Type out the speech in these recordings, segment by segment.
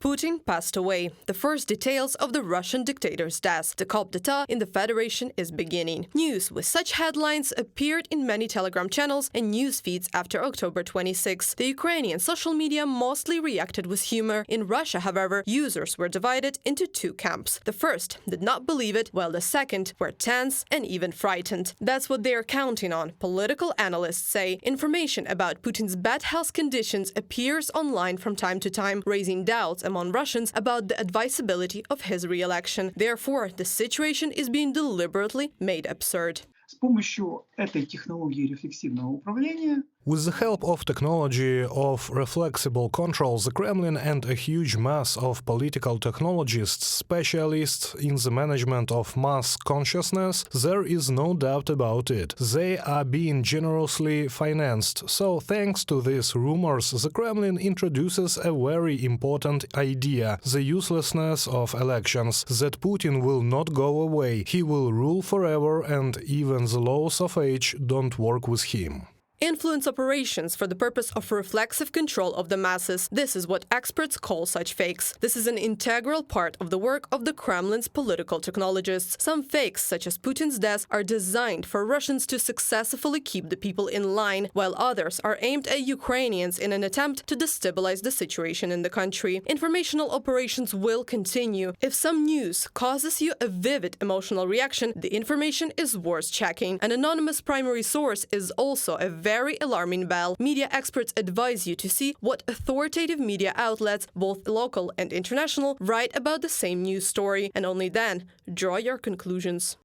Putin passed away. The first details of the Russian dictator's death. The coup d'etat in the Federation is beginning. News with such headlines appeared in many Telegram channels and news feeds after October 26. The Ukrainian social media mostly reacted with humor. In Russia, however, users were divided into two camps. The first did not believe it, while the second were tense and even frightened. That's what they are counting on. Political analysts say information about Putin's bad health conditions appears online from time to time, raising doubts among Russians about the advisability of his re-election. Therefore, the situation is being deliberately made absurd. С помощью этой технологии рефлексивного управления With the help of technology of reflexible control, the Kremlin and a huge mass of political technologists, specialists in the management of mass consciousness, there is no doubt about it. They are being generously financed. So, thanks to these rumors, the Kremlin introduces a very important idea: the uselessness of elections, that Putin will not go away, he will rule forever, and even the laws of age don't work with him. Influence operations for the purpose of reflexive control of the masses. This is what experts call such fakes. This is an integral part of the work of the Kremlin's political technologists. Some fakes, such as Putin's death, are designed for Russians to successfully keep the people in line, while others are aimed at Ukrainians in an attempt to destabilize the situation in the country. Informational operations will continue. If some news causes you a vivid emotional reaction, the information is worth checking. An anonymous primary source is also a very alarming bell. Media experts advise you to see what authoritative media outlets, both local and international, write about the same news story, and only then draw your conclusions.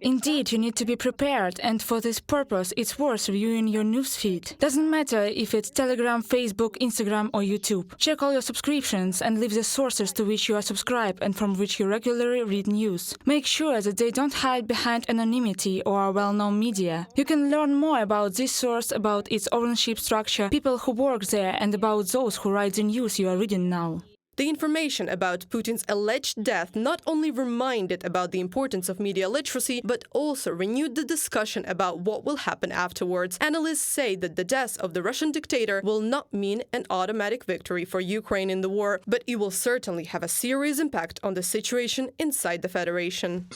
Indeed, you need to be prepared, and for this purpose, it's worth reviewing your newsfeed. Doesn't matter if it's Telegram, Facebook, Instagram, or YouTube. Check all your subscriptions and leave the sources to which you are subscribed and from which you regularly read news. Make sure that they don't hide behind anonymity or are well-known media. You can learn more about this source, about its ownership structure, people who work there, and about those who write the news you are reading now. The information about Putin's alleged death not only reminded about the importance of media literacy, but also renewed the discussion about what will happen afterwards. Analysts say that the death of the Russian dictator will not mean an automatic victory for Ukraine in the war, but it will certainly have a serious impact on the situation inside the Federation.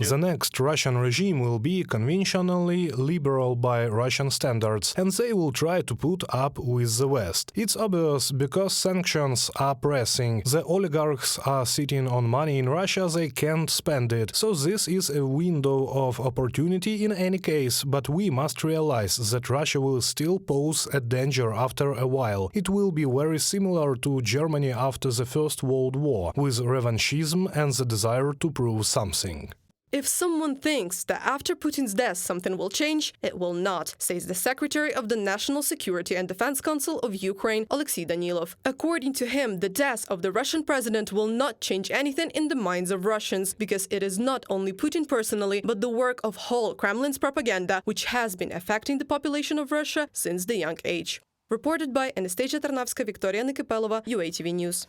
The next Russian regime will be conventionally liberal by Russian standards, and they will try to put up with the West. It's obvious because sanctions are pressing. The oligarchs are sitting on money in Russia, they can't spend it. So this is a window of opportunity in any case, but we must realize that Russia will still pose a danger after a while. It will be very similar to Germany after the First World War, with revanchism and the desire to prove something. If someone thinks that after Putin's death something will change, it will not, says the Secretary of the National Security and Defense Council of Ukraine, Alexei Danilov. According to him, the death of the Russian president will not change anything in the minds of Russians, because it is not only Putin personally, but the work of whole Kremlin's propaganda, which has been affecting the population of Russia since the young age. Reported by Anastasia Tarnavska, Victoria Nikipelova, UATV News.